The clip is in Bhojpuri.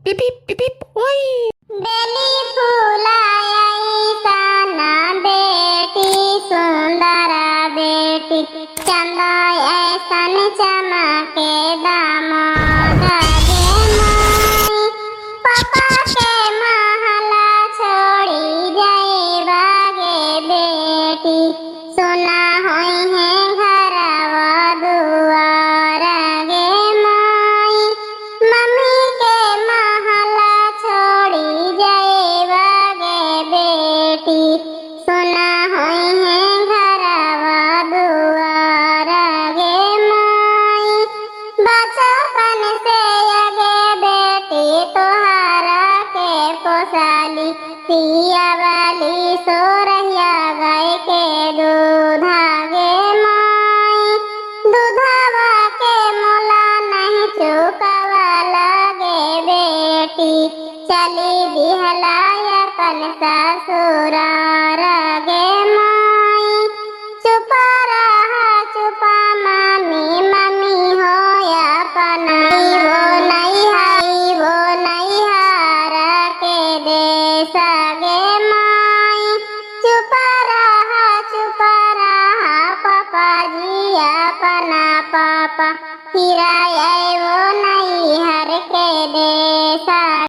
পিপ পিপ পিপ পিপ ওই बेली फूलाई साना बेटी सुंदरा बेटी चंदा ऐसन चमके दामाद गे माई पापा के महला छोड़ी जाए बागे बेटी सुना होई है घरवा दुआर गे माई मम्मी के महला छोड़ी जाए बागे बेटी सुना होई है घरवा दुआर गे माई बचपन से अगे बेटी तोहारा के पोसाली पिया वाली सोरहिया गाय के दूधा गे माई दूधवा के मोला नहीं चुकावा लगे बेटी चली दिहला अपन ससुरार गे माई।